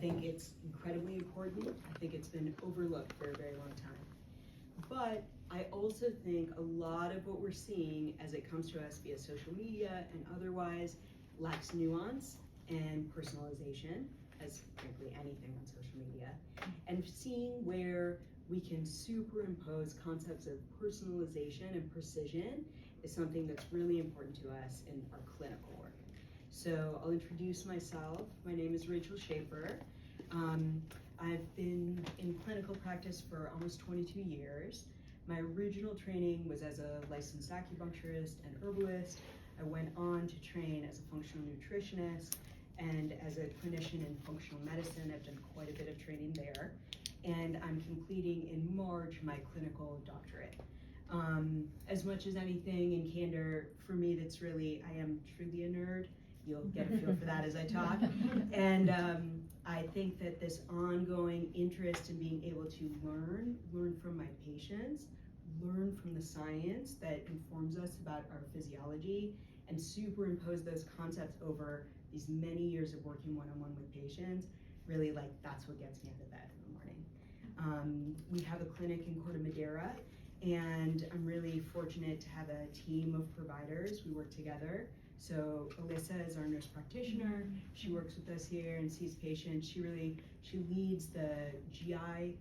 think it's incredibly important. I think it's been overlooked for a very long time. But I also think a lot of what we're seeing as it comes to us via social media and otherwise lacks nuance and personalization, as frankly anything on social media. And seeing where we can superimpose concepts of personalization and precision is something that's really important to us in our clinical work. So I'll introduce myself. My name is Rachel Schaefer. I've been in clinical practice for almost 22 years. My original training was as a licensed acupuncturist and herbalist. I went on to train as a functional nutritionist and as a clinician in functional medicine. I've done quite a bit of training there. And I'm completing in March my clinical doctorate. As much as anything in candor, for me, that's really, I am truly a nerd. You'll get a feel for that as I talk. And I think that this ongoing interest in being able to learn from my patients, learn from the science that informs us about our physiology, and superimpose those concepts over these many years of working one-on-one with patients, really that's what gets me out of bed in the morning. We have a clinic in Corte Madera, and I'm really fortunate to have a team of providers. We work together. So Alyssa is our nurse practitioner. She works with us here and sees patients. She leads the GI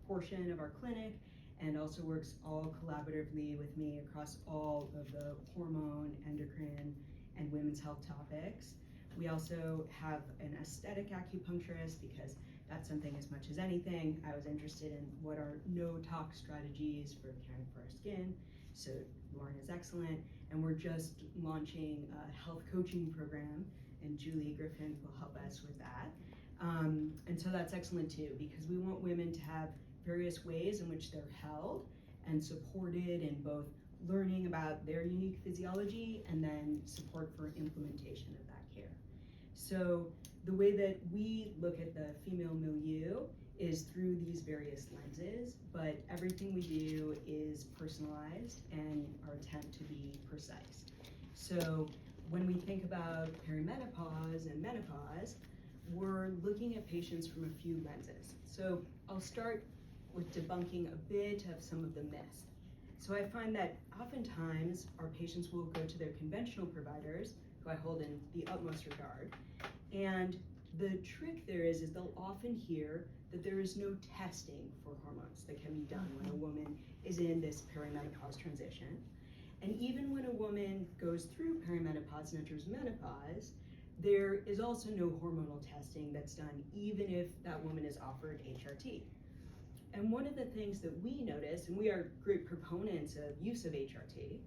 portion of our clinic and also works all collaboratively with me across all of the hormone, endocrine, and women's health topics. We also have an aesthetic acupuncturist because that's something as much as anything. I was interested in what are no-tox strategies for caring for our skin. So Lauren is excellent. And we're just launching a health coaching program, and Julie Griffin will help us with that. And so that's excellent too, because we want women to have various ways in which they're held and supported in both learning about their unique physiology and then support for implementation of that care. So the way that we look at the female milieu is through these various lenses, but everything we do is personalized and our attempt to be precise. So when we think about perimenopause and menopause, we're looking at patients from a few lenses. So I'll start with debunking a bit of some of the myths. So I find that oftentimes our patients will go to their conventional providers, who I hold in the utmost regard, and the trick there is they'll often hear that there is no testing for hormones that can be done when a woman is in this perimenopause transition. And even when a woman goes through perimenopause and enters menopause, there is also no hormonal testing that's done, even if that woman is offered HRT. And one of the things that we notice, and we are great proponents of use of HRT,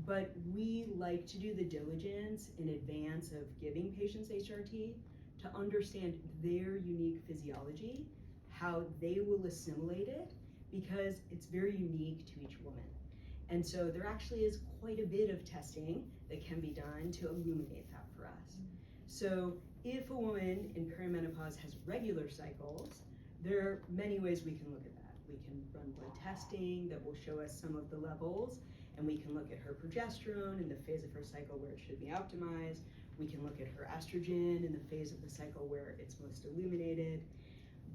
but we like to do the diligence in advance of giving patients HRT to understand their unique physiology, how they will assimilate it, because it's very unique to each woman. And so there actually is quite a bit of testing that can be done to illuminate that for us. So if a woman in perimenopause has regular cycles, there are many ways we can look at that. We can run blood testing that will show us some of the levels, and we can look at her progesterone in the phase of her cycle where it should be optimized. We can look at her estrogen in the phase of the cycle where it's most illuminated.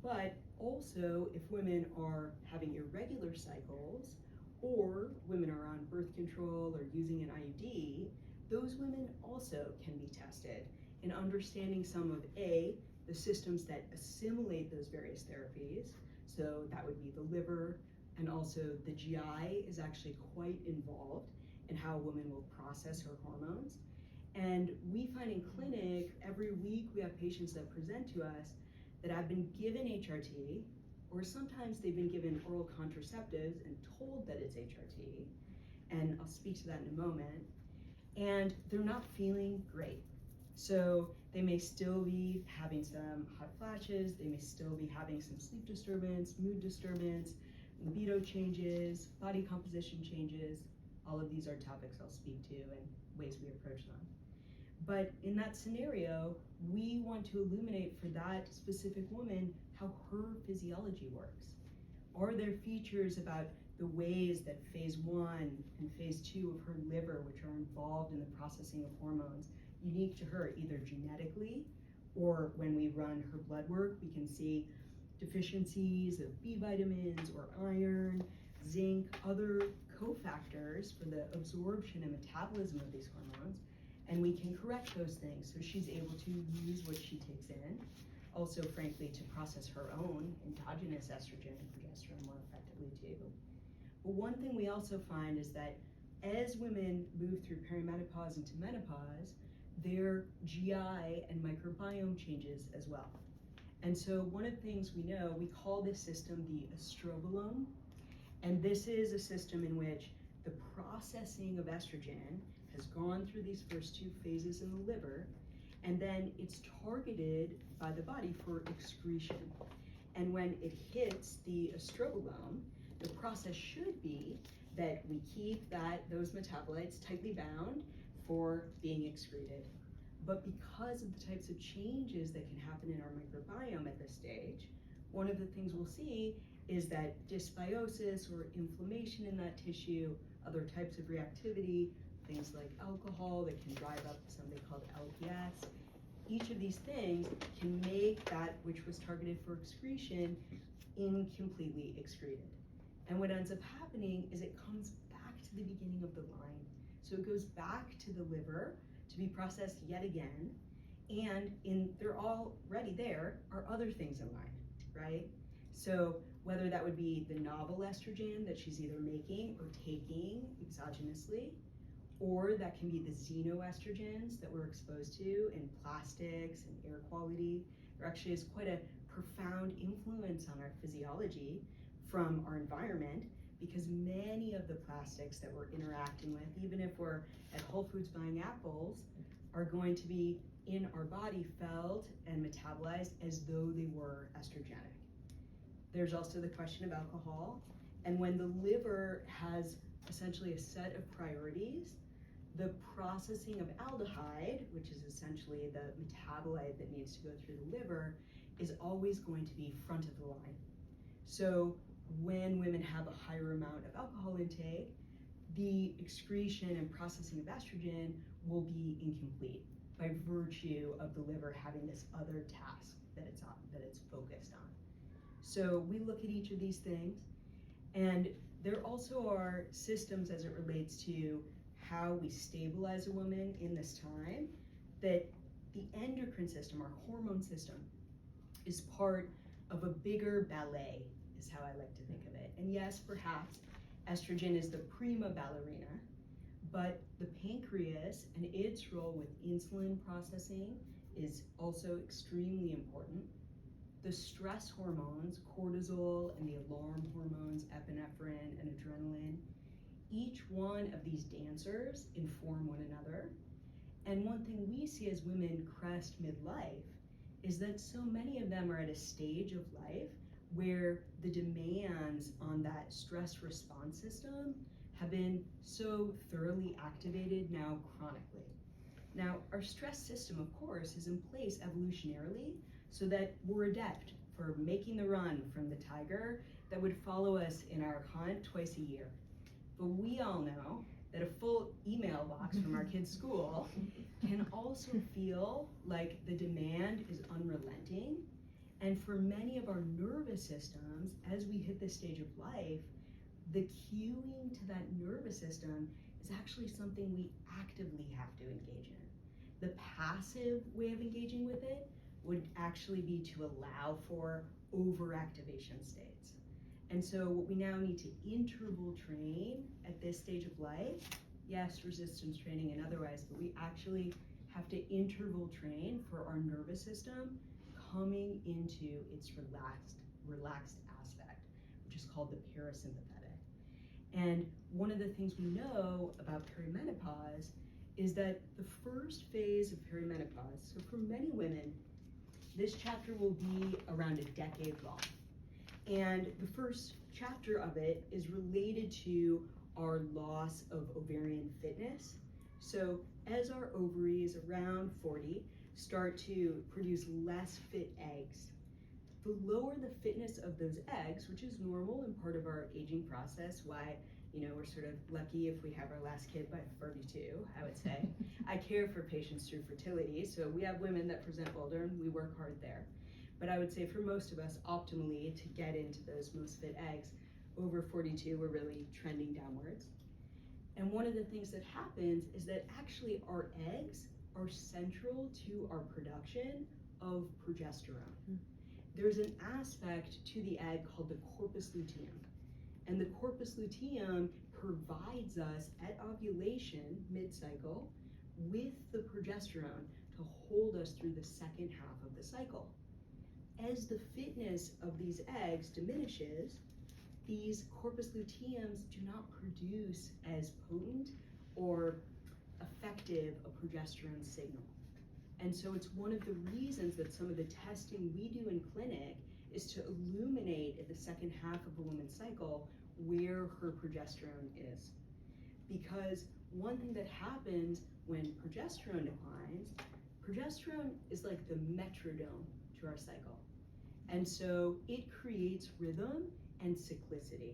But also, if women are having irregular cycles, or women are on birth control or using an IUD, those women also can be tested in understanding some of the systems that assimilate those various therapies. So that would be the liver, and also the GI is actually quite involved in how a woman will process her hormones. And we find in clinic, every week we have patients that present to us that have been given HRT, or sometimes they've been given oral contraceptives and told that it's HRT, and I'll speak to that in a moment, and they're not feeling great. So they may still be having some hot flashes, they may still be having some sleep disturbance, mood disturbance, libido changes, body composition changes. All of these are topics I'll speak to and ways we approach them. But in that scenario, we want to illuminate for that specific woman how her physiology works. Are there features about the ways that phase 1 and phase 2 of her liver, which are involved in the processing of hormones, unique to her either genetically Or when we run her blood work, we can see deficiencies of B vitamins or iron, zinc, other cofactors for the absorption and metabolism of these hormones, and we can correct those things so she's able to use what she takes in. Also, frankly, to process her own endogenous estrogen and progesterone more effectively too. But one thing we also find is that as women move through perimenopause into menopause, their GI and microbiome changes as well. And so one of the things we know, we call this system the estrobolome, and this is a system in which the processing of estrogen has gone through these first two phases in the liver, and then it's targeted by the body for excretion. And when it hits the estrobolome, the process should be that we keep those metabolites tightly bound for being excreted. But because of the types of changes that can happen in our microbiome at this stage, one of the things we'll see is that dysbiosis or inflammation in that tissue, other types of reactivity, things like alcohol that can drive up something called LPS. Each of these things can make that which was targeted for excretion incompletely excreted. And what ends up happening is it comes back to the beginning of the line. So it goes back to the liver to be processed yet again, and they're already there are other things in line, right? So whether that would be the novel estrogen that she's either making or taking exogenously, or that can be the xenoestrogens that we're exposed to in plastics and air quality. There actually is quite a profound influence on our physiology from our environment, because many of the plastics that we're interacting with, even if we're at Whole Foods buying apples, are going to be in our body felt and metabolized as though they were estrogenic. There's also the question of alcohol, and when the liver has essentially a set of priorities, the processing of aldehyde, which is essentially the metabolite that needs to go through the liver, is always going to be front of the line. So when women have a higher amount of alcohol intake, the excretion and processing of estrogen will be incomplete by virtue of the liver having this other task that it's focused on. So we look at each of these things, and there also are systems as it relates to how we stabilize a woman in this time, that the endocrine system, our hormone system, is part of a bigger ballet, is how I like to think of it. And yes, perhaps estrogen is the prima ballerina, but the pancreas and its role with insulin processing is also extremely important. The stress hormones, cortisol, and the alarm hormones, epinephrine and adrenaline, each one of these dancers inform one another. And one thing we see as women crest midlife is that so many of them are at a stage of life where the demands on that stress response system have been so thoroughly activated now chronically. Now, our stress system, of course, is in place evolutionarily so that we're adept for making the run from the tiger that would follow us in our hunt twice a year. But we all know that a full email box from our kids' school can also feel like the demand is unrelenting. And for many of our nervous systems, as we hit this stage of life, the cueing to that nervous system is actually something we actively have to engage in. The passive way of engaging with it would actually be to allow for overactivation states. And so what we now need to interval train at this stage of life, yes, resistance training and otherwise, but we actually have to interval train for our nervous system coming into its relaxed aspect, which is called the parasympathetic. And one of the things we know about perimenopause is that the first phase of perimenopause, so for many women, this chapter will be around a decade long. And the first chapter of it is related to our loss of ovarian fitness. So as our ovaries around 40 start to produce less fit eggs, the lower the fitness of those eggs, which is normal and part of our aging process, why You know, we're sort of lucky if we have our last kid by 42, I would say. I care for patients through fertility, so we have women that present older and we work hard there. But I would say for most of us, optimally, to get into those most fit eggs, over 42, we're really trending downwards. And one of the things that happens is that actually our eggs are central to our production of progesterone. There's an aspect to the egg called the corpus luteum. And the corpus luteum provides us at ovulation, mid-cycle, with the progesterone to hold us through the second half of the cycle. As the fitness of these eggs diminishes, these corpus luteums do not produce as potent or effective a progesterone signal. And so it's one of the reasons that some of the testing we do in clinic is to illuminate at the second half of a woman's cycle where her progesterone is. Because one thing that happens when progesterone declines, progesterone is like the metronome to our cycle. And so it creates rhythm and cyclicity.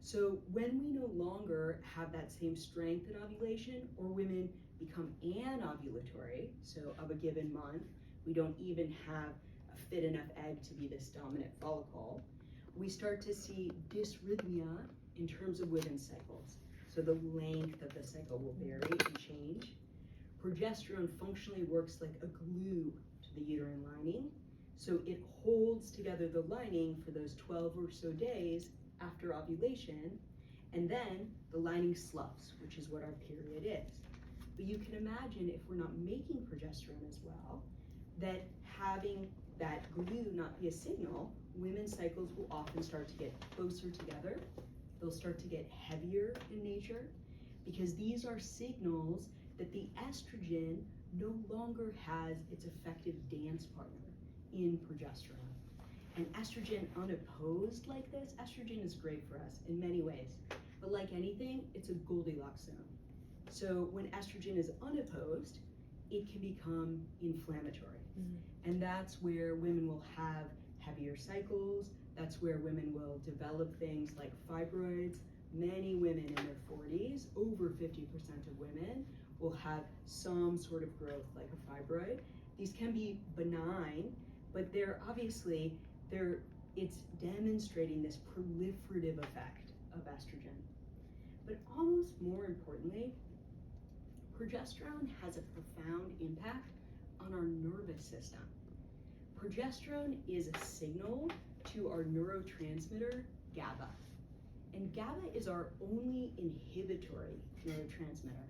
So when we no longer have that same strength at ovulation, or women become anovulatory, so of a given month, we don't even have a fit enough egg to be this dominant follicle, we start to see dysrhythmia in terms of women's cycles. So the length of the cycle will vary and change. Progesterone functionally works like a glue to the uterine lining, so it holds together the lining for those 12 or so days after ovulation, and then the lining sloughs, which is what our period is. But you can imagine if we're not making progesterone as well, that having that glue not be a signal, women's cycles will often start to get closer together. They'll start to get heavier in nature, because these are signals that the estrogen no longer has its effective dance partner in progesterone. And estrogen unopposed like this, estrogen is great for us in many ways, but like anything, it's a Goldilocks zone. So when estrogen is unopposed, it can become inflammatory. And that's where women will have heavier cycles. That's where women will develop things like fibroids. Many women in their 40s, over 50% of women, will have some sort of growth like a fibroid. These can be benign, but it's demonstrating this proliferative effect of estrogen. But almost more importantly, progesterone has a profound impact on our nervous system. Progesterone is a signal to our neurotransmitter, GABA. And GABA is our only inhibitory neurotransmitter.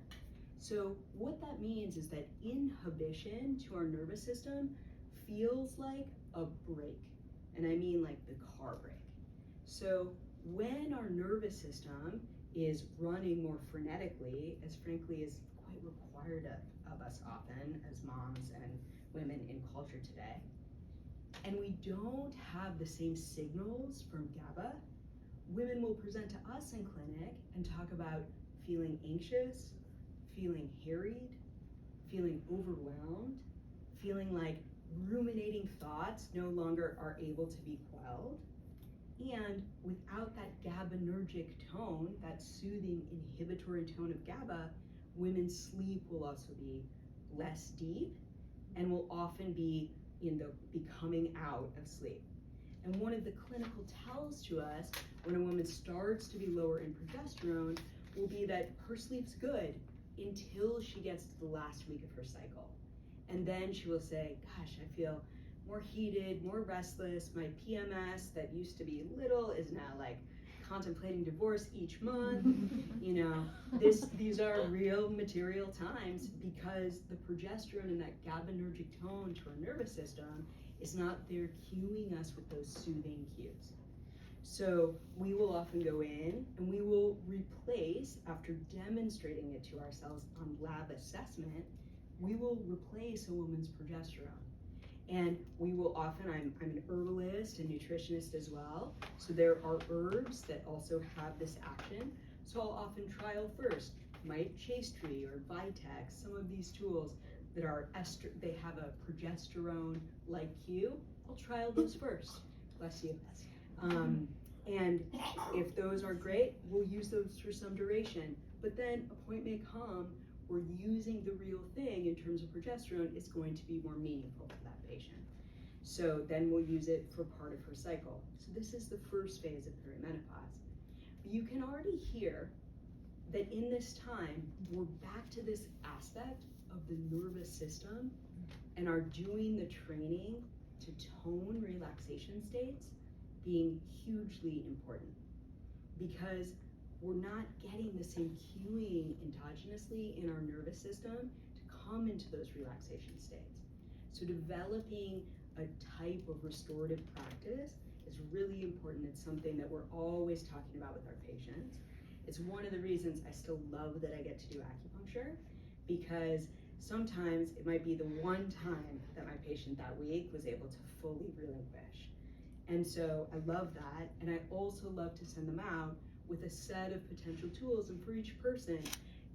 So what that means is that inhibition to our nervous system feels like a brake. And I mean like the car brake. So when our nervous system is running more frenetically, as frankly is quite required of us often as moms and women in culture today, and we don't have the same signals from GABA, women will present to us in clinic and talk about feeling anxious, feeling harried, feeling overwhelmed, feeling like ruminating thoughts no longer are able to be quelled. And without that GABAergic tone, that soothing inhibitory tone of GABA, women's sleep will also be less deep and will often be in the coming out of sleep. And one of the clinical tells to us when a woman starts to be lower in progesterone will be that her sleep's good until she gets to the last week of her cycle. And then she will say, gosh, I feel more heated, more restless. My PMS that used to be little is now like contemplating divorce each month. You know, these are real material times because the progesterone and that GABAergic tone to our nervous system is not there cueing us with those soothing cues. So we will often go in and we will replace, after demonstrating it to ourselves on lab assessment, we will replace a woman's progesterone. And we will often, I'm an herbalist and nutritionist as well, so there are herbs that also have this action. So I'll often trial first, might chaste tree or vitex, some of these tools that are they have a progesterone like cue. I'll trial those first. Bless you. And if those are great, we'll use those for some duration. But then a point may come where using the real thing in terms of progesterone is going to be more meaningful for that patient. So then we'll use it for part of her cycle. So this is the first phase of perimenopause. But you can already hear that in this time, we're back to this aspect of the nervous system and are doing the training to tone relaxation states being hugely important, because we're not getting the same cueing endogenously in our nervous system to come into those relaxation states. So developing a type of restorative practice is really important. It's something that we're always talking about with our patients. It's one of the reasons I still love that I get to do acupuncture, because sometimes it might be the one time that my patient that week was able to fully relinquish. And so I love that, and I also love to send them out with a set of potential tools. And for each person,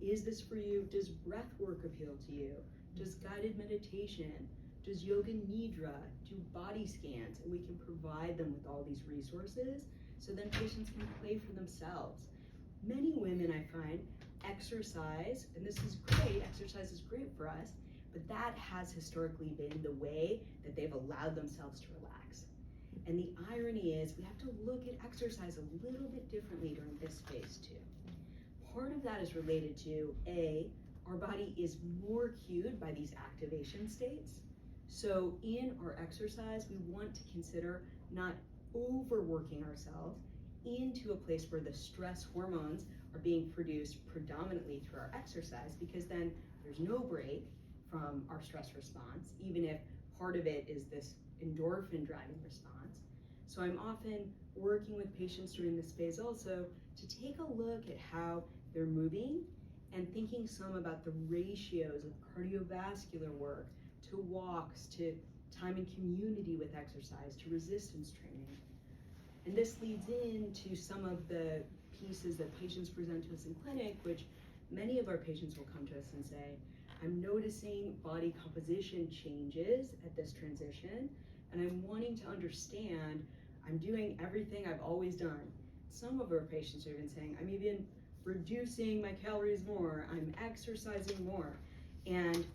is this for you? Does breath work appeal to you? Does guided meditation? Does yoga nidra? Do body scans? And we can provide them with all these resources so then patients can play for themselves. Many women, I find, exercise, and this is great, exercise is great for us, but that has historically been the way that they've allowed themselves to relax. And the irony is we have to look at exercise a little bit differently during this phase too. Part of that is related to, our body is more cued by these activation states. So in our exercise, we want to consider not overworking ourselves into a place where the stress hormones are being produced predominantly through our exercise, because then there's no break from our stress response, even if part of it is this endorphin driving response. So I'm often working with patients during this phase also to take a look at how they're moving and thinking some about the ratios of cardiovascular work to walks, to time in community with exercise, to resistance training. And this leads into some of the pieces that patients present to us in clinic, which many of our patients will come to us and say, I'm noticing body composition changes at this transition, and I'm wanting to understand, I'm doing everything I've always done. Some of our patients are even saying, I'm even reducing my calories more, I'm exercising more. And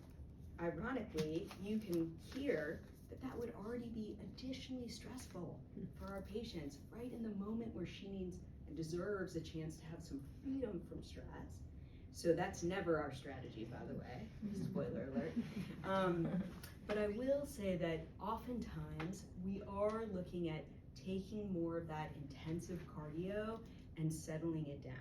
ironically, you can hear that that would already be additionally stressful for our patients right in the moment where she needs and deserves a chance to have some freedom from stress. So that's never our strategy, by the way, spoiler alert. But I will say that oftentimes we are looking at taking more of that intensive cardio and settling it down.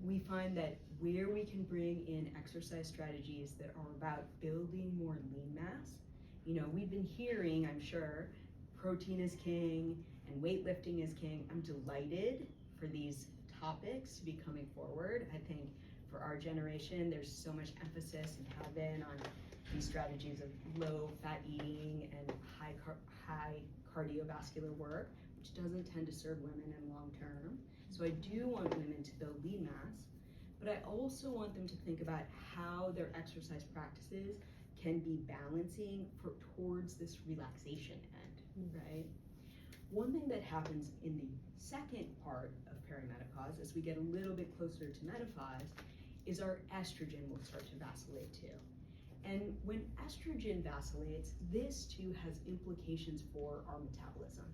We find that where we can bring in exercise strategies that are about building more lean mass, we've been hearing, I'm sure, protein is king and weightlifting is king. I'm delighted for these topics to be coming forward. I think for our generation, there's so much emphasis and have been on these strategies of low fat eating and high cardiovascular work, which doesn't tend to serve women in long term. So I do want women to build lean mass, but I also want them to think about how their exercise practices can be balancing towards this relaxation end, right? One thing that happens in the second part of perimenopause, as we get a little bit closer to menopause, is our estrogen will start to vacillate too. And when estrogen vacillates, this too has implications for our metabolism,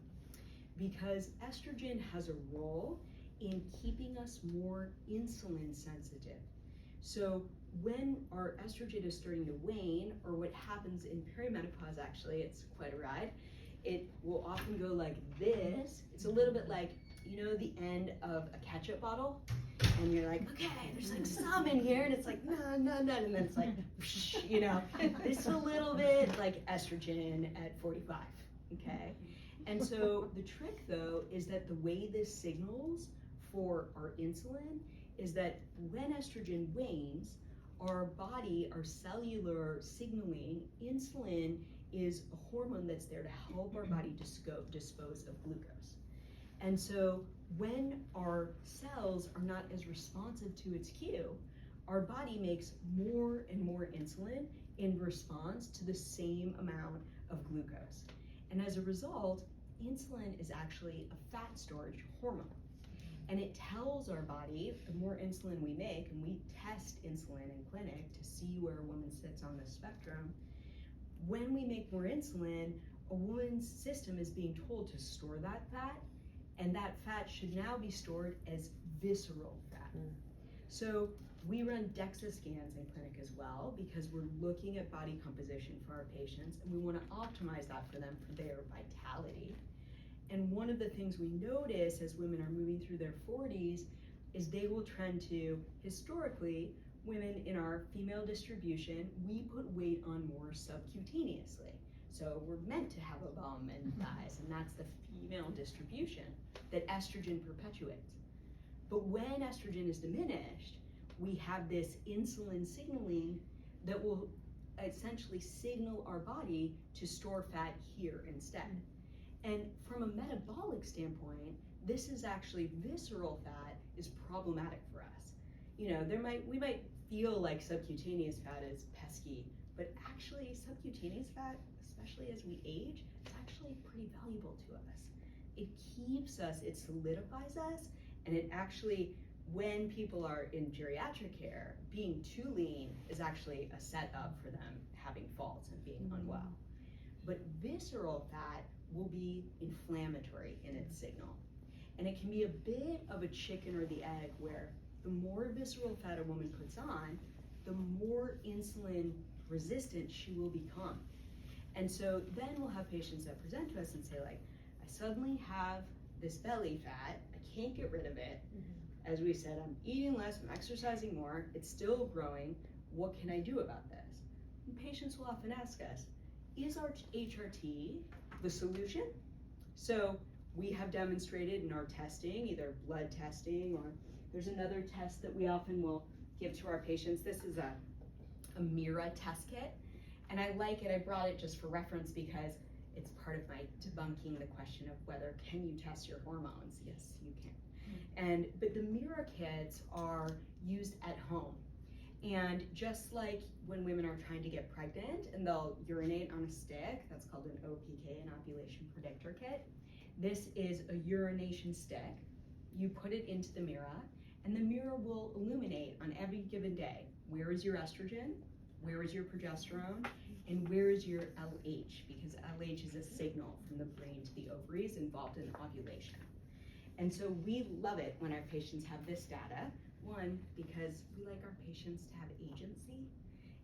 because estrogen has a role in keeping us more insulin sensitive. So when our estrogen is starting to wane, or what happens in perimenopause, actually, it's quite a ride, it will often go like this. It's a little bit like, the end of a ketchup bottle, and you're like, okay, there's like some in here, and it's like, no, and then it's like, this is a little bit like estrogen at 45, okay? And so the trick, though, is that the way this signals for our insulin is that when estrogen wanes, our body, our cellular signaling, insulin is a hormone that's there to help our body dispose of glucose. And so when our cells are not as responsive to its cue, our body makes more and more insulin in response to the same amount of glucose. And as a result, insulin is actually a fat storage hormone. And it tells our body, the more insulin we make, and we test insulin in clinic to see where a woman sits on the spectrum, when we make more insulin, a woman's system is being told to store that fat, and that fat should now be stored as visceral fat. So we run DEXA scans in clinic as well, because we're looking at body composition for our patients, and we want to optimize that for them for their vitality. And one of the things we notice as women are moving through their 40s is they will trend to, historically, women in our female distribution, we put weight on more subcutaneously. So we're meant to have a bum and thighs, and that's the female distribution that estrogen perpetuates. But when estrogen is diminished, we have this insulin signaling that will essentially signal our body to store fat here instead. And from a metabolic standpoint, this is actually visceral fat is problematic for us. You know, we might feel like subcutaneous fat is pesky, but actually subcutaneous fat, especially as we age, is actually pretty valuable to us. It keeps us, it solidifies us, and it actually, when people are in geriatric care, being too lean is actually a setup for them having faults and being unwell. But visceral fat will be inflammatory in its signal. And it can be a bit of a chicken or the egg, where the more visceral fat a woman puts on, the more insulin resistant she will become. And so then we'll have patients that present to us and say, like, I suddenly have this belly fat, I can't get rid of it. As we said, I'm eating less, I'm exercising more, it's still growing, what can I do about this? And patients will often ask us, is our HRT the solution? So we have demonstrated in our testing, either blood testing, or there's another test that we often will give to our patients. This is a MIRA test kit, and I like it. I brought it just for reference because it's part of my debunking the question of whether can you test your hormones. Yes, you can. But the MIRA kits are used at home. And just like when women are trying to get pregnant and they'll urinate on a stick, that's called an OPK, an ovulation predictor kit. This is a urination stick. You put it into the MIRA, and the MIRA will illuminate on every given day. Where is your estrogen? Where is your progesterone? And where is your LH? Because LH is a signal from the brain to the ovaries involved in ovulation. And so we love it when our patients have this data. One, because we like our patients to have agency.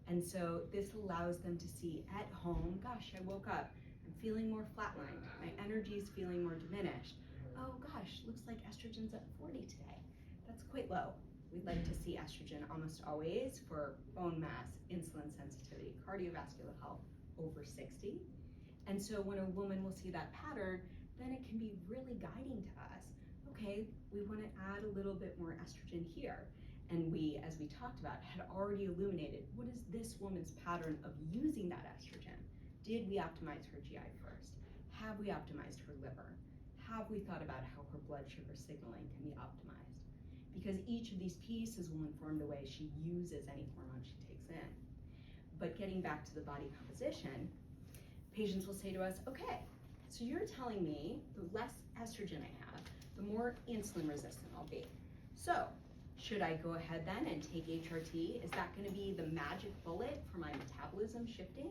And so this allows them to see at home, gosh, I woke up, I'm feeling more flatlined, my energy is feeling more diminished. Oh gosh, looks like estrogen's at 40 today. That's quite low. We'd like to see estrogen almost always for bone mass, insulin sensitivity, cardiovascular health over 60. And so when a woman will see that pattern, then it can be really guiding to us. Okay, we want to add a little bit more estrogen here. And we, as we talked about, had already illuminated, what is this woman's pattern of using that estrogen? Did we optimize her GI first? Have we optimized her liver? Have we thought about how her blood sugar signaling can be optimized? Because each of these pieces will inform the way she uses any hormone she takes in. But getting back to the body composition, patients will say to us, okay, so you're telling me the less estrogen I have, the more insulin resistant I'll be. So should I go ahead then and take HRT? Is that going to be the magic bullet for my metabolism shifting?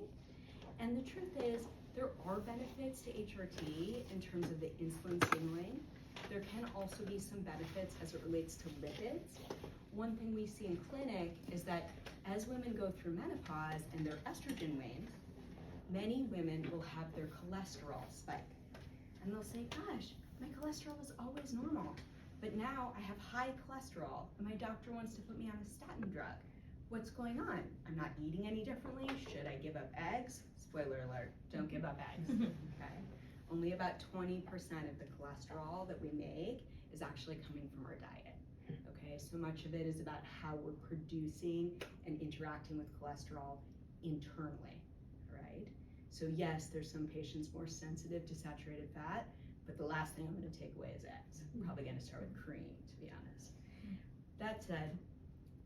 And the truth is, there are benefits to HRT in terms of the insulin signaling. There can also be some benefits as it relates to lipids. One thing we see in clinic is that as women go through menopause and their estrogen wanes, many women will have their cholesterol spike. And they'll say, gosh, my cholesterol was always normal, but now I have high cholesterol and my doctor wants to put me on a statin drug. What's going on? I'm not eating any differently. Should I give up eggs? Spoiler alert, don't give up eggs, okay? Only about 20% of the cholesterol that we make is actually coming from our diet, okay? So much of it is about how we're producing and interacting with cholesterol internally, right? So yes, there's some patients more sensitive to saturated fat, but the last thing I'm gonna take away is eggs. I'm probably gonna start with cream, to be honest. That said,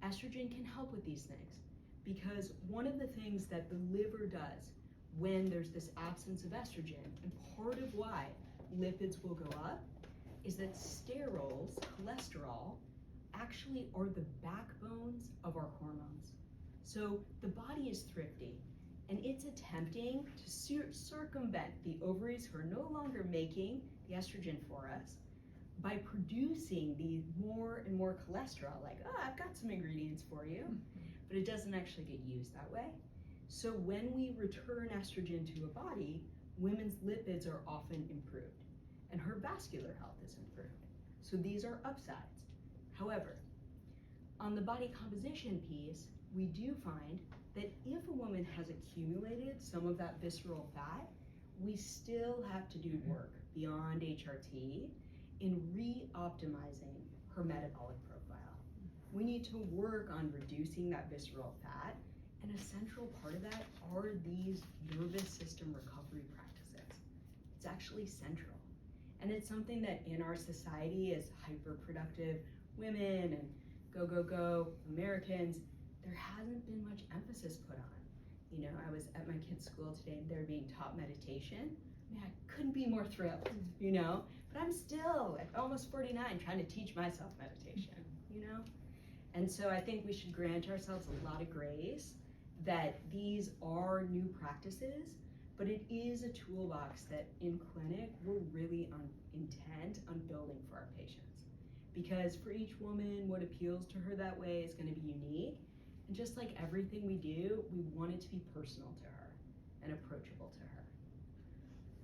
estrogen can help with these things, because one of the things that the liver does when there's this absence of estrogen, and part of why lipids will go up is that sterols, cholesterol, actually are the backbones of our hormones. So the body is thrifty, and it's attempting to circumvent the ovaries who are no longer making the estrogen for us by producing the more and more cholesterol, like, oh, I've got some ingredients for you, but it doesn't actually get used that way. So when we return estrogen to a body, women's lipids are often improved, and her vascular health is improved. So these are upsides. However, on the body composition piece, we do find that if a woman has accumulated some of that visceral fat, we still have to do work beyond HRT in re-optimizing her metabolic profile. We need to work on reducing that visceral fat, and a central part of that are these nervous system recovery practices. It's actually central. And it's something that in our society as hyperproductive women and go Americans, there hasn't been much emphasis put on. You know, I was at my kids' school today and they're being taught meditation. I mean, I couldn't be more thrilled, you know? But I'm still, at almost 49, trying to teach myself meditation, you know? And so I think we should grant ourselves a lot of grace that these are new practices, but it is a toolbox that in clinic we're really intent on building for our patients. Because for each woman, what appeals to her that way is going to be unique. And just like everything we do, we want it to be personal to her and approachable to her.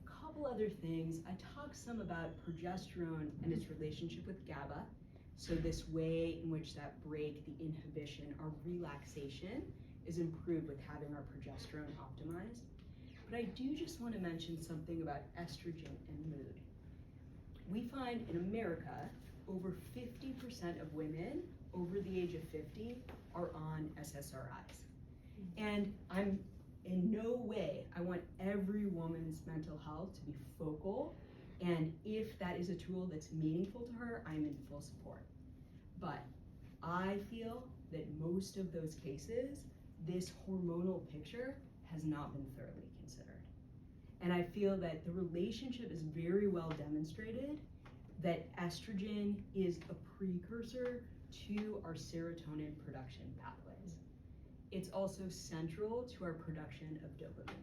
A couple other things, I talked some about progesterone and its relationship with GABA. So this way in which that break, the inhibition, our relaxation is improved with having our progesterone optimized. But I do just want to mention something about estrogen and mood. We find in America, over 50% of women over the age of 50 are on SSRIs. And I'm in no way, I want every woman's mental health to be focal. And if that is a tool that's meaningful to her, I'm in full support. But I feel that most of those cases, this hormonal picture has not been thoroughly considered. And I feel that the relationship is very well demonstrated that estrogen is a precursor to our serotonin production pathways. It's also central to our production of dopamine.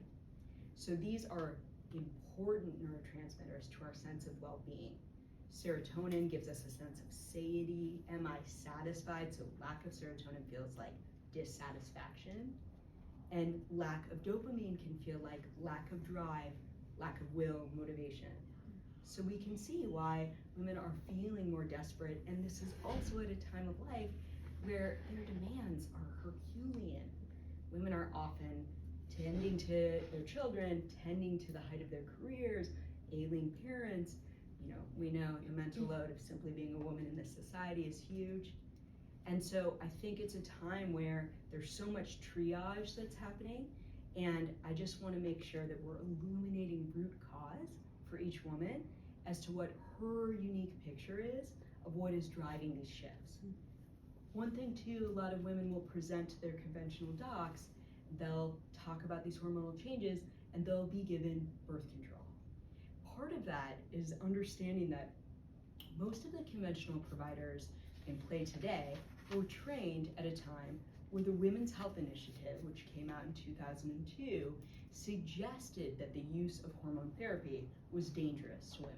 So these are important neurotransmitters to our sense of well-being. Serotonin gives us a sense of satiety. Am I satisfied? So lack of serotonin feels like dissatisfaction. And lack of dopamine can feel like lack of drive, lack of will, motivation. So we can see why women are feeling more desperate, and this is also at a time of life where their demands are Herculean. Women are often tending to their children, tending to the height of their careers, ailing parents. You know, we know the mental load of simply being a woman in this society is huge. And so I think it's a time where there's so much triage that's happening, and I just want to make sure that we're illuminating root cause for each woman as to what her unique picture is of what is driving these shifts. One thing too, a lot of women will present to their conventional docs, they'll talk about these hormonal changes, and they'll be given birth control. Part of that is understanding that most of the conventional providers in play today were trained at a time where the Women's Health Initiative, which came out in 2002, suggested that the use of hormone therapy was dangerous to women.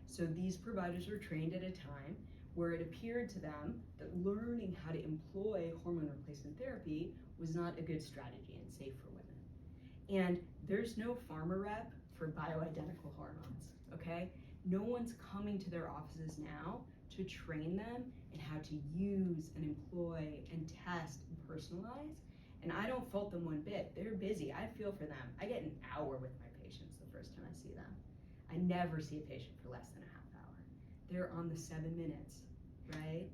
So these providers were trained at a time where it appeared to them that learning how to employ hormone replacement therapy was not a good strategy and safe for women. And there's no pharma rep for bioidentical hormones, okay? No one's coming to their offices now to train them in how to use and employ and test and personalize. And I don't fault them one bit. They're busy. I feel for them. I get an hour with my patients the first time I see them. I never see a patient for less than a half hour. They're on the 7 minutes, right?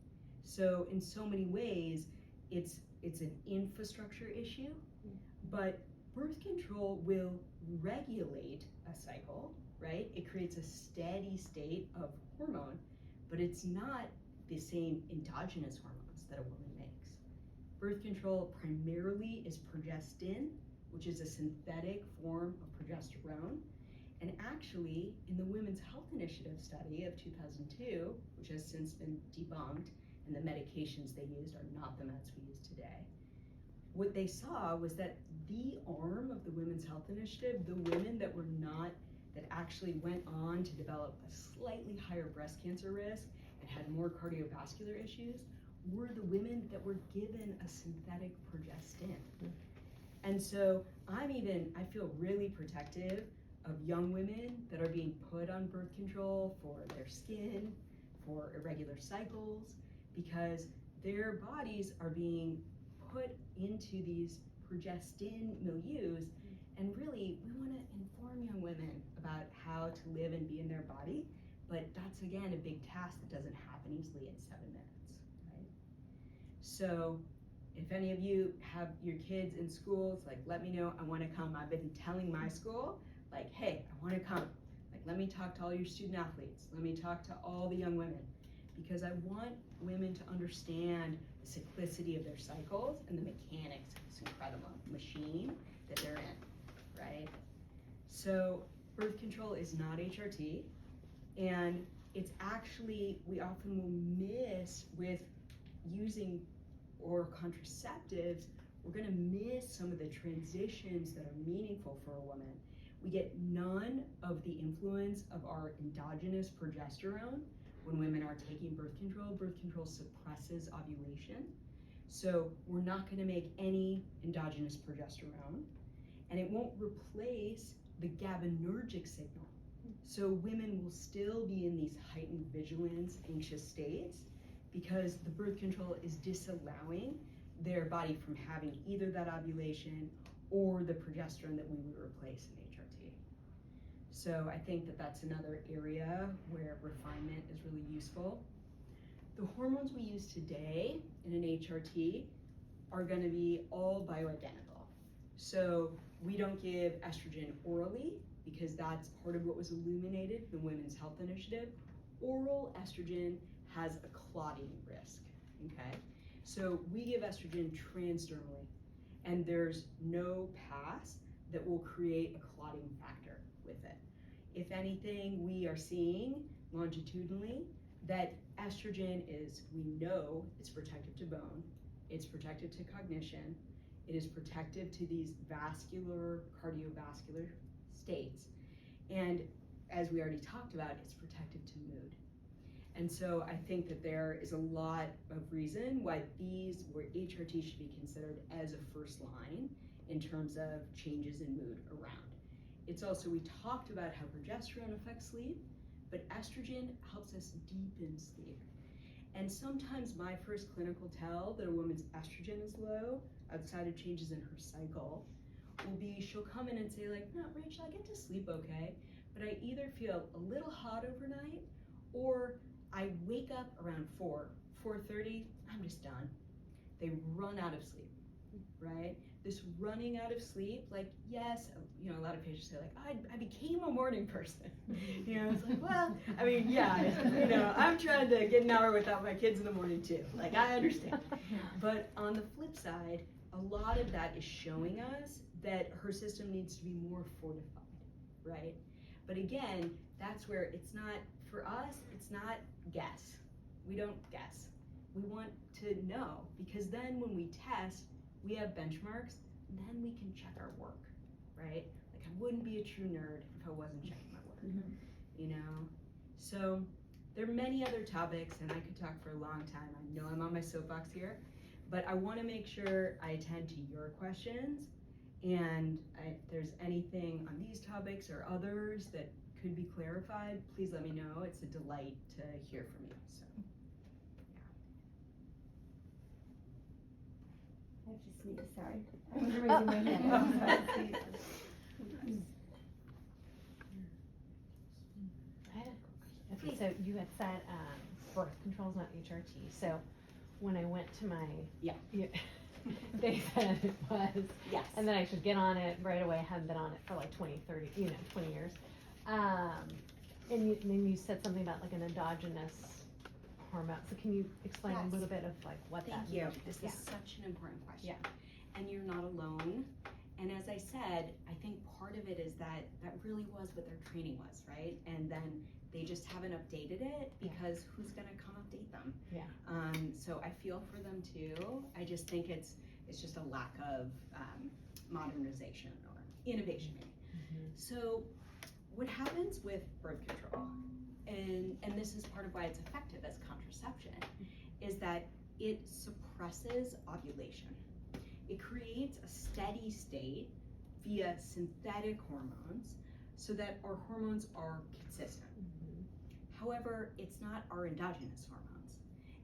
So in so many ways, it's an infrastructure issue, but birth control will regulate a cycle, right? It creates a steady state of hormone, but it's not the same endogenous hormones that a woman makes. Birth control primarily is progestin, which is a synthetic form of progesterone, And actually, in the Women's Health Initiative study of 2002, which has since been debunked, and the medications they used are not the meds we use today, what they saw was that the arm of the Women's Health Initiative, the women that actually went on to develop a slightly higher breast cancer risk and had more cardiovascular issues, were the women that were given a synthetic progestin. And so I feel really protective of young women that are being put on birth control for their skin, for irregular cycles, because their bodies are being put into these progestin milieus. And really, we want to inform young women about how to live and be in their body, but that's again a big task that doesn't happen easily in 7 minutes, right? So if any of you have your kids in schools, like, let me know, I want to come. I've been telling my school, like, hey, I want to come. Like, let me talk to all your student athletes. Let me talk to all the young women, because I want women to understand the cyclicity of their cycles and the mechanics of this incredible machine that they're in, right? So birth control is not HRT, and it's actually, we often will miss with using oral contraceptives, we're gonna miss some of the transitions that are meaningful for a woman. We get none of the influence of our endogenous progesterone when women are taking birth control. Birth control suppresses ovulation. So we're not gonna make any endogenous progesterone, and it won't replace the GABAergic signal. So women will still be in these heightened vigilance, anxious states, because the birth control is disallowing their body from having either that ovulation or the progesterone that we would replace in HRT. So I think that that's another area where refinement is really useful. The hormones we use today in an HRT are going to be all bioidentical. So we don't give estrogen orally, because that's part of what was illuminated in the Women's Health Initiative. Oral estrogen has a clotting risk, okay? So we give estrogen transdermally, and there's no pass that will create a clotting factor with it. If anything, we are seeing longitudinally that estrogen is, we know it's protective to bone, it's protective to cognition, it is protective to these vascular, cardiovascular states, and as we already talked about, it's protective to mood. And so I think that there is a lot of reason why where HRT should be considered as a first line in terms of changes in mood around. It's also, we talked about how progesterone affects sleep, but estrogen helps us deepen sleep. And sometimes my first clinical tell that a woman's estrogen is low, outside of changes in her cycle, will be she'll come in and say, like, no, Rachel, I get to sleep okay, but I either feel a little hot overnight, or I wake up around 4:30, I'm just done. They run out of sleep, right? This running out of sleep, like, yes, you know, a lot of patients say, like, I became a morning person. You know, it's like, well, I mean, yeah, you know, I'm trying to get an hour without my kids in the morning too. Like, I understand. But on the flip side, a lot of that is showing us that her system needs to be more fortified, right? But again, that's where it's not, for us, it's not guess. We don't guess. We want to know, because then when we test, we have benchmarks, and then we can check our work, right? Like, I wouldn't be a true nerd if I wasn't checking my work, you know? So there are many other topics, and I could talk for a long time. I know I'm on my soapbox here, but I want to make sure I attend to your questions, and if there's anything on these topics or others that could be clarified, please let me know. It's a delight to hear from you. So, I have to sneeze, sorry. I was raising my hand. I had a quick question. Okay, so you had said birth control is not HRT. So when I went to my, they said it was. yes. And then I should get on it right away. I hadn't been on it for like 20, 30, 20 years. And then you said something about like an endogenous hormone. So can you explain a little bit of like what that means? Thank you. This is such an important question. And you're not alone. And as I said, I think part of it is that really was what their training was, right? And then they just haven't updated it because who's gonna come update them? Yeah. So I feel for them too. I just think it's just a lack of modernization or innovation. So what happens with birth control, and this is part of why it's effective as contraception, is that it suppresses ovulation. It creates a steady state via synthetic hormones so that our hormones are consistent. However, it's not our endogenous hormones.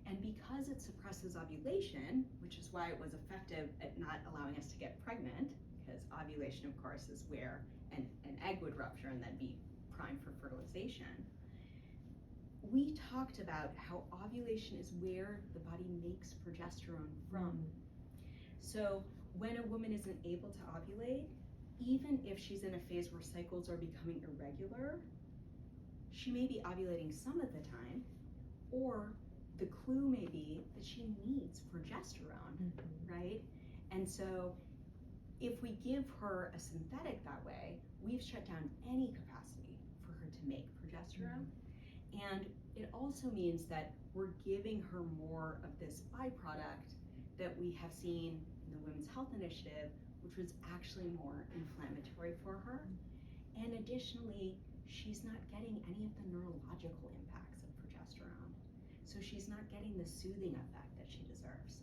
And because it suppresses ovulation, which is why it was effective at not allowing us to get pregnant, because ovulation, of course, is where an egg would rupture and then be primed for fertilization. We talked about how ovulation is where the body makes progesterone from. So when a woman isn't able to ovulate, even if she's in a phase where cycles are becoming irregular, she may be ovulating some of the time, or the clue may be that she needs progesterone, right? And so if we give her a synthetic that way, we've shut down any capacity for her to make progesterone. And it also means that we're giving her more of this byproduct that we have seen in the Women's Health Initiative, which was actually more inflammatory for her. And additionally, she's not getting any of the neurological impacts of progesterone. So she's not getting the soothing effect that she deserves.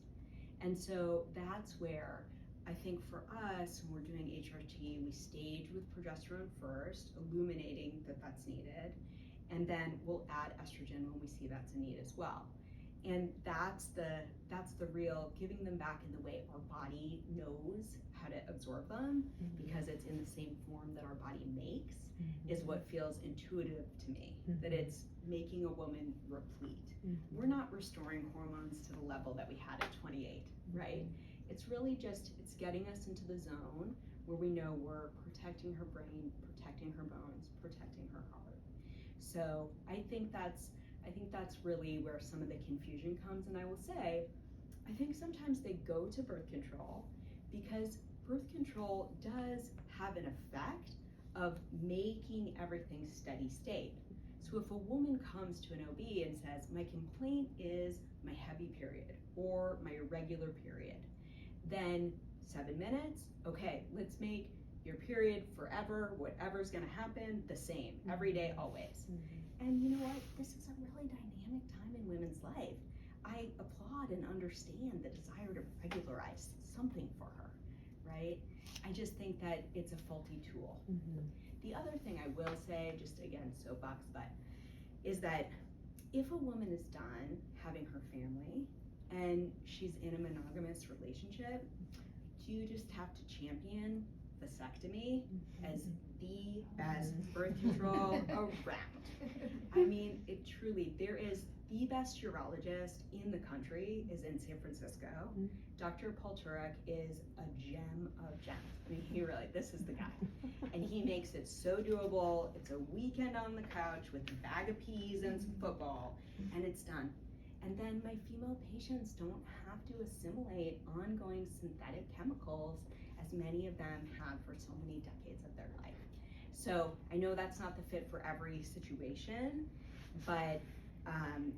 And so that's where I think for us, when we're doing HRT, we stage with progesterone first, illuminating that that's needed, and then we'll add estrogen when we see that's a need as well. And that's the real giving them back in the way our body knows how to absorb them, because it's in the same form that our body makes, is what feels intuitive to me, that it's making a woman replete. We're not restoring hormones to the level that we had at 28, right? It's really just, it's getting us into the zone where we know we're protecting her brain, protecting her bones, protecting her heart. So I think that's really where some of the confusion comes. And I will say, I think sometimes they go to birth control because birth control does have an effect of making everything steady state. So if a woman comes to an OB and says, my complaint is my heavy period or my irregular period, then 7 minutes, okay, let's make your period forever, whatever's gonna happen, the same, every day, always. And you know what? This is a really dynamic time in women's life. I applaud and understand the desire to regularize something for her, right? I just think that it's a faulty tool. The other thing I will say, just again, soapbox, but is that if a woman is done having her family and she's in a monogamous relationship, do you just have to champion vasectomy as the best birth control around? I mean, it truly, there is the best urologist in the country is in San Francisco. Dr. Paul Turek is a gem of gems. I mean, he really, this is the guy. And he makes it so doable. It's a weekend on the couch with a bag of peas and some football, and it's done. And then my female patients don't have to assimilate ongoing synthetic chemicals as many of them have for so many decades of their life. So I know that's not the fit for every situation, but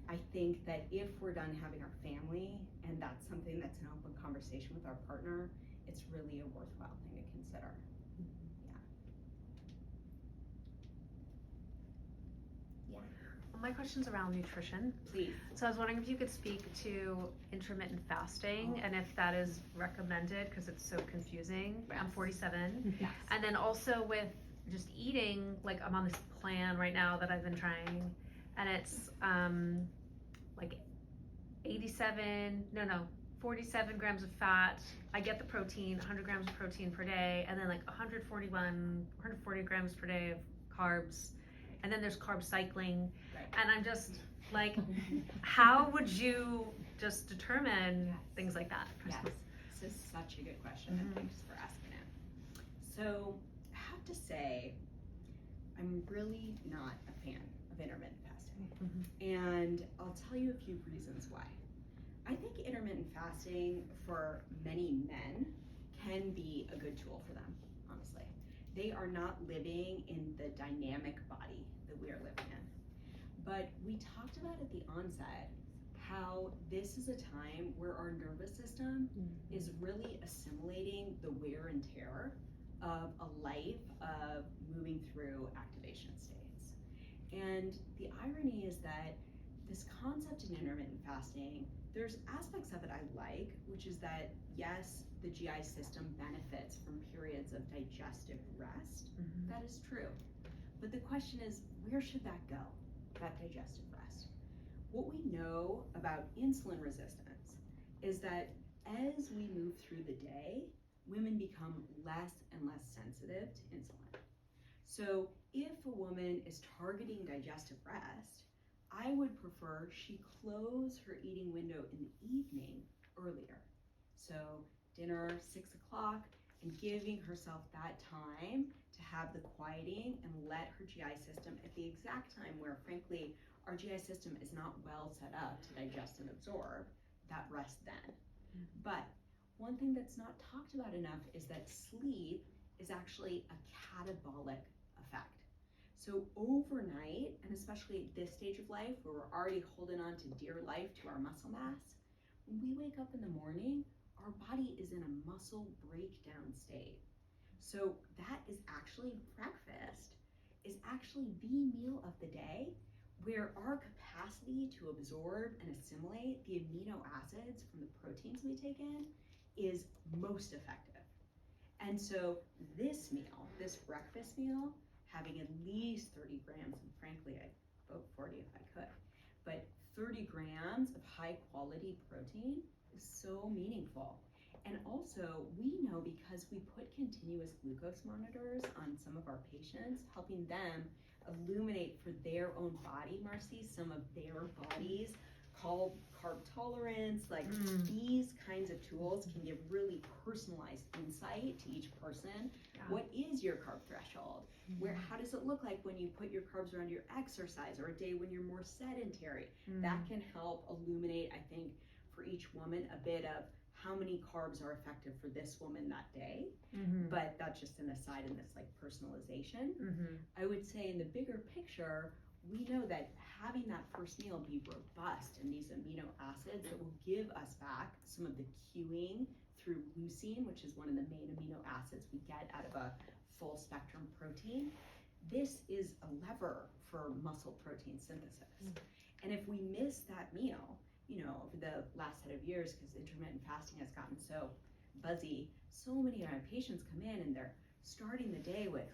I think that if we're done having our family, and that's something that's an open conversation with our partner, it's really a worthwhile thing to consider. My question's around nutrition. Please. So I was wondering if you could speak to intermittent fasting and if that is recommended, because it's so confusing. Yes. I'm 47. Yes. And then also with just eating, like I'm on this plan right now that I've been trying, and it's like 47 grams of fat. I get the protein, 100 grams of protein per day, and then like 140 grams per day of carbs. And then there's carb cycling. Right. And I'm just like, how would you just determine things like that? Yes, this is such a good question, and thanks for asking it. So I have to say, I'm really not a fan of intermittent fasting. And I'll tell you a few reasons why. I think intermittent fasting for many men can be a good tool for them, honestly. They are not living in the dynamic body that we are living in. But we talked about at the onset how this is a time where our nervous system is really assimilating the wear and tear of a life of moving through activation states. And the irony is that this concept in intermittent fasting, there's aspects of it I like, which is that yes, the GI system benefits from periods of digestive rest. That is true. But the question is, where should that go, that digestive rest? What we know about insulin resistance is that as we move through the day, women become less and less sensitive to insulin. So if a woman is targeting digestive rest, I would prefer she close her eating window in the evening earlier. So dinner, 6 o'clock, and giving herself that time to have the quieting and let her GI system at the exact time where, frankly, our GI system is not well set up to digest and absorb, that rest then. But one thing that's not talked about enough is that sleep is actually a catabolic effect. So overnight, and especially at this stage of life where we're already holding on to dear life to our muscle mass, when we wake up in the morning, our body is in a muscle breakdown state. So that is actually breakfast, is actually the meal of the day where our capacity to absorb and assimilate the amino acids from the proteins we take in is most effective. And so this meal, this breakfast meal, having at least 30 grams, and frankly, I'd vote 40 if I could, but 30 grams of high quality protein is so meaningful. And also, we know because we put continuous glucose monitors on some of our patients, helping them illuminate for their own body, Marcy, some of their bodies called carb tolerance, like these kinds of tools can give really personalized insight to each person. Yeah. What is your carb threshold? How does it look like when you put your carbs around your exercise or a day when you're more sedentary? That can help illuminate, I think, for each woman a bit of how many carbs are effective for this woman that day. But that's just an aside in this like personalization. I would say in the bigger picture, we know that having that first meal be robust in these amino acids that will give us back some of the cueing through leucine, which is one of the main amino acids we get out of a full spectrum protein. This is a lever for muscle protein synthesis. And if we miss that meal, you know, over the last set of years, because intermittent fasting has gotten so buzzy, so many of my patients come in and they're starting the day with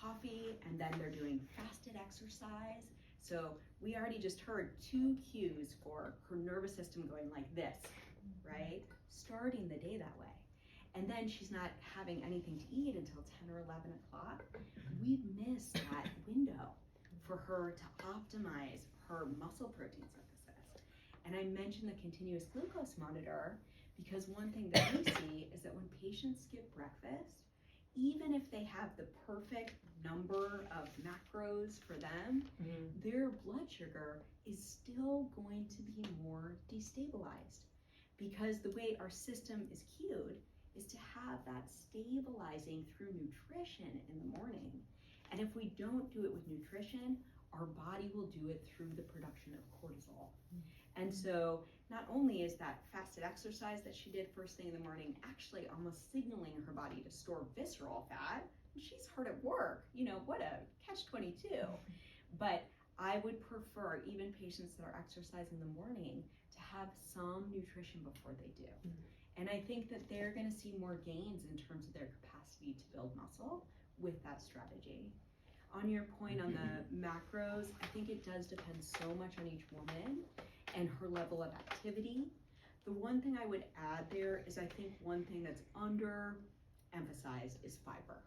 coffee and then they're doing fasted exercise. So we already just heard 2 cues for her nervous system going like this, right? Starting the day that way. And then she's not having anything to eat until 10 or 11 o'clock. We've missed that window for her to optimize her muscle protein synthesis. And I mentioned the continuous glucose monitor because one thing that we see is that when patients skip breakfast, even if they have the perfect number of macros for them, their blood sugar is still going to be more destabilized because the way our system is cued is to have that stabilizing through nutrition in the morning. And if we don't do it with nutrition, our body will do it through the production of cortisol. And so not only is that fasted exercise that she did first thing in the morning actually almost signaling her body to store visceral fat, she's hard at work, you know, what a catch-22. But I would prefer even patients that are exercising in the morning to have some nutrition before they do. And I think that they're gonna see more gains in terms of their capacity to build muscle with that strategy. On your point on the macros, I think it does depend so much on each woman and her level of activity. The one thing I would add there is I think one thing that's under-emphasized is fiber.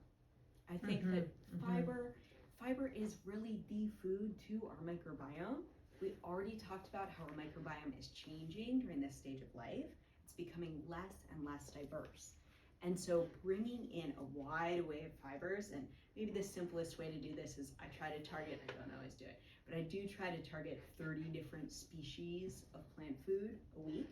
I think that fiber is really the food to our microbiome. We already talked about how our microbiome is changing during this stage of life. It's becoming less and less diverse. And so bringing in a wide array of fibers, and maybe the simplest way to do this is I try to target, I don't always do it, but I do try to target 30 different species of plant food a week.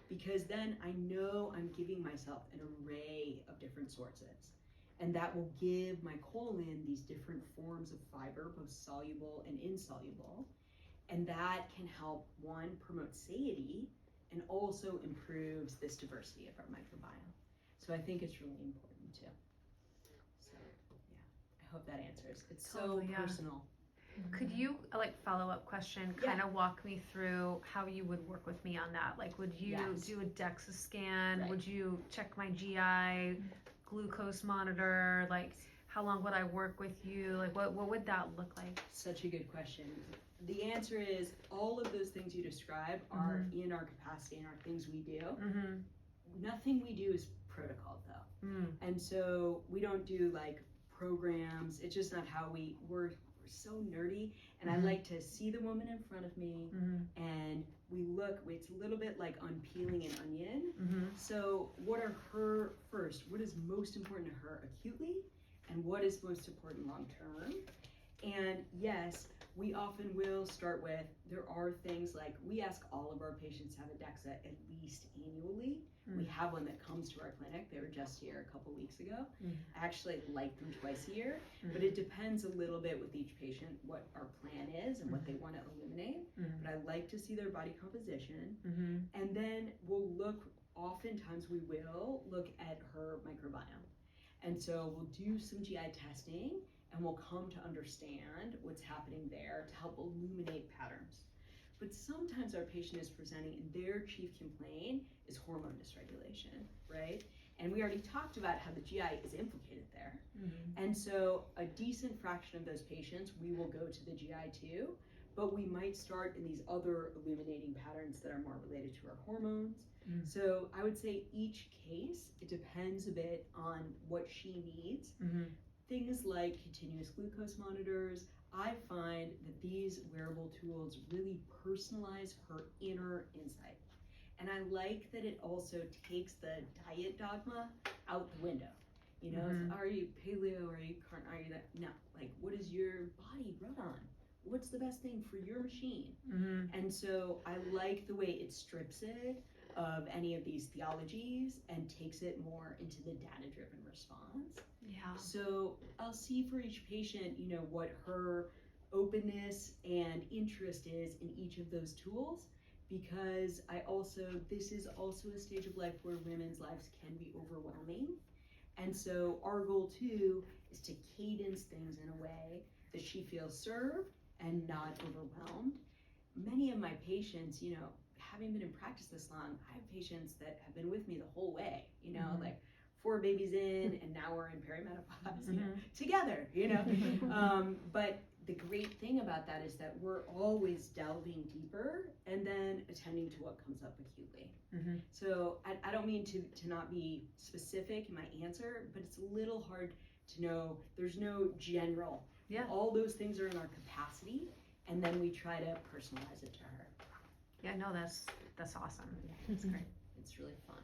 because then I know I'm giving myself an array of different sources. And that will give my colon these different forms of fiber, both soluble and insoluble. And that can help, one, promote satiety, and also improves this diversity of our microbiome. So I think it's really important too. So yeah, I hope that answers. It's Totally, so yeah. personal. Could you, follow-up question, kind of walk me through how you would work with me on that? Like, would you Yes. do a DEXA scan? Right. Would you check my GI, glucose monitor? Like, how long would I work with you? Like, what would that look like? Such a good question. The answer is all of those things you describe are in our capacity and are things we do. Mm-hmm. Nothing we do is protocol though. Mm. And so we don't do like programs. It's just not how we're so nerdy. And I like to see the woman in front of me and we look, it's a little bit like unpeeling an onion. So what is most important to her acutely and what is most important long term? And yes, we often will start with, there are things like, we ask all of our patients to have a DEXA at least annually. We have one that comes to our clinic. They were just here a couple weeks ago. I actually like them twice a year, but it depends a little bit with each patient what our plan is and what they want to eliminate. But I like to see their body composition. And then we'll look, oftentimes we will look at her microbiome. And so we'll do some GI testing and we'll come to understand what's happening there to help illuminate patterns. But sometimes our patient is presenting and their chief complaint is hormone dysregulation, right? And we already talked about how the GI is implicated there. And so a decent fraction of those patients, we will go to the GI too, but we might start in these other illuminating patterns that are more related to our hormones. So I would say each case, it depends a bit on what she needs. Things like continuous glucose monitors, I find that these wearable tools really personalize her inner insight. And I like that it also takes the diet dogma out the window. You know, are you paleo, are you carnivore, are you that? No, like what is your body run on? What's the best thing for your machine? And so I like the way it strips it of any of these theologies and takes it more into the data-driven response. Yeah. So I'll see for each patient, you know, what her openness and interest is in each of those tools, because this is also a stage of life where women's lives can be overwhelming. And so our goal too is to cadence things in a way that she feels served and not overwhelmed. Many of my patients, you know, having been in practice this long, I have patients that have been with me the whole way, you know, like 4 babies in and now we're in perimenopause, you know, together, you know. But the great thing about that is that we're always delving deeper and then attending to what comes up acutely. So I don't mean to not be specific in my answer, but it's a little hard to know. There's no general. Yeah. All those things are in our capacity, and then we try to personalize it to her. Yeah, no, that's awesome. That's great. It's really fun.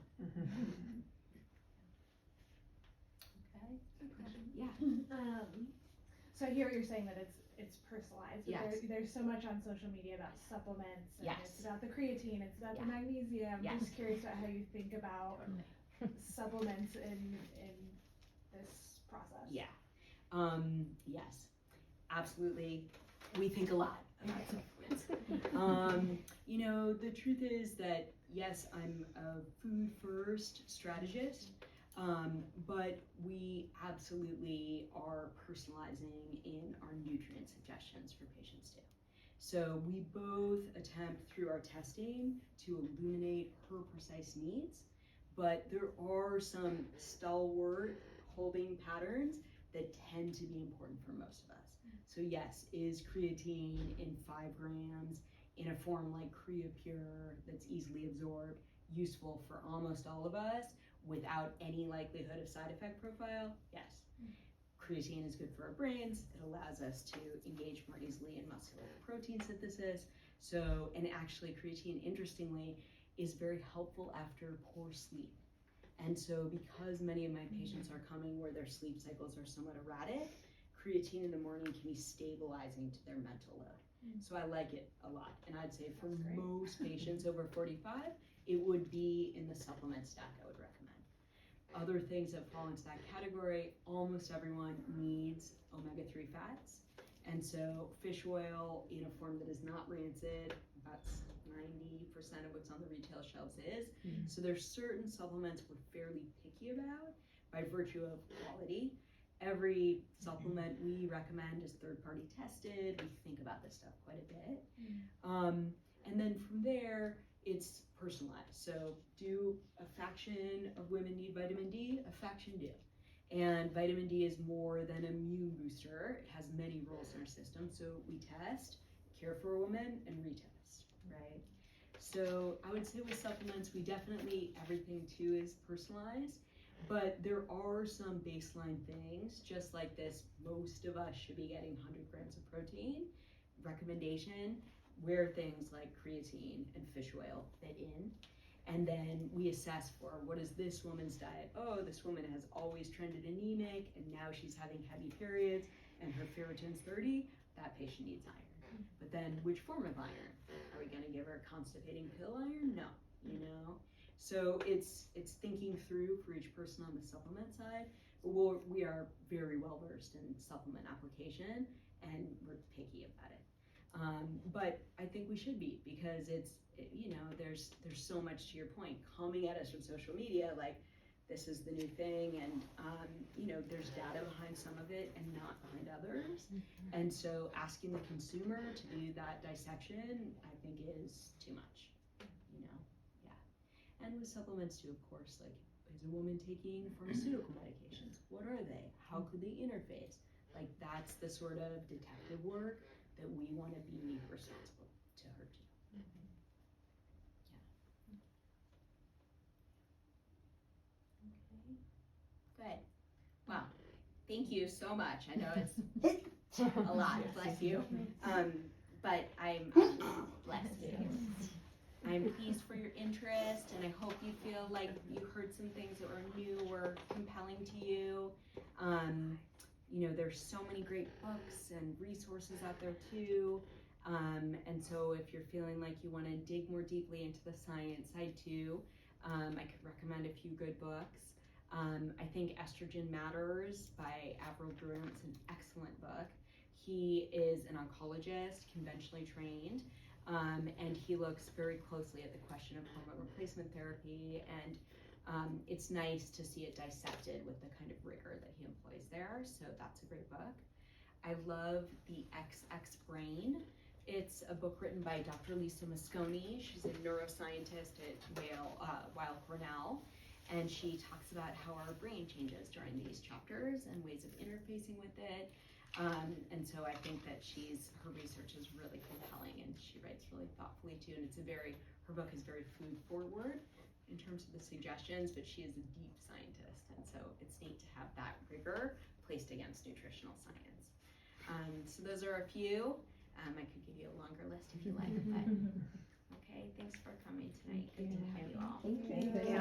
Okay. Yeah. So I hear what you're saying, that it's personalized. But Yes. there's so much on social media about supplements, and Yes. it's about the creatine, it's about the magnesium. I'm just curious about how you think about supplements in this process. Yeah. Yes. Absolutely. We think a lot about supplements. You know, the truth is that yes, I'm a food first strategist, but we absolutely are personalizing in our nutrient suggestions for patients too. So we both attempt through our testing to illuminate her precise needs, but there are some stalwart holding patterns that tend to be important for most of us. So yes, is creatine in 5 grams in a form like CreaPure that's easily absorbed useful for almost all of us without any likelihood of side effect profile? Yes. Creatine is good for our brains. It allows us to engage more easily in muscular protein synthesis. So, and actually creatine, interestingly, is very helpful after poor sleep. And so because many of my patients are coming where their sleep cycles are somewhat erratic, creatine in the morning can be stabilizing to their mental load. So I like it a lot. And I'd say for most patients over 45, it would be in the supplement stack I would recommend. Other things that fall into that category, almost everyone needs omega-3 fats. And so fish oil in a form that is not rancid, that's 90% of what's on the retail shelves is. So there's certain supplements we're fairly picky about by virtue of quality. Every supplement we recommend is third-party tested. We think about this stuff quite a bit. And then from there, it's personalized. So do a faction of women need vitamin D? A faction do. And vitamin D is more than an immune booster. It has many roles in our system. So we test, care for a woman, and retest, right? So I would say with supplements, we definitely, everything too is personalized. But there are some baseline things, just like this, most of us should be getting 100 grams of protein. Recommendation, where things like creatine and fish oil fit in. And then we assess for what is this woman's diet. Oh, this woman has always trended anemic and now she's having heavy periods and her ferritin's 30, that patient needs iron. But then which form of iron? Are we gonna give her constipating pill iron? No, you know? So it's thinking through for each person on the supplement side, but we are very well versed in supplement application and we're picky about it. But I think we should be, because there's so much, to your point, coming at us from social media, like this is the new thing, and there's data behind some of it and not behind others. And so asking the consumer to do that dissection, I think is too much, And with supplements too, of course, like, is a woman taking pharmaceutical medications? What are they? How could they interface? Like, that's the sort of detective work that we want to be responsible to her too. Okay. Good. Wow. Thank you so much. I know it's a lot. Bless you. But I'm blessed too. I'm pleased for your interest, and I hope you feel like you heard some things that were new or compelling to you. There's so many great books and resources out there too. And so if you're feeling like you want to dig more deeply into the science side too, I could recommend a few good books. I think Estrogen Matters by Avril Groom is an excellent book. He is an oncologist, conventionally trained. And he looks very closely at the question of hormone replacement therapy, and it's nice to see it dissected with the kind of rigor that he employs there, so that's a great book. I love The XX Brain. It's a book written by Dr. Lisa Mosconi. She's a neuroscientist at Weill Cornell, and she talks about how our brain changes during these chapters and ways of interfacing with it. And so I think that her research is really compelling, and she writes really thoughtfully too, and her book is very food forward in terms of the suggestions, but she is a deep scientist, and so it's neat to have that rigor placed against nutritional science. So those are a few. I could give you a longer list if you like, but okay, thanks for coming tonight. Good to have you all. Thank you.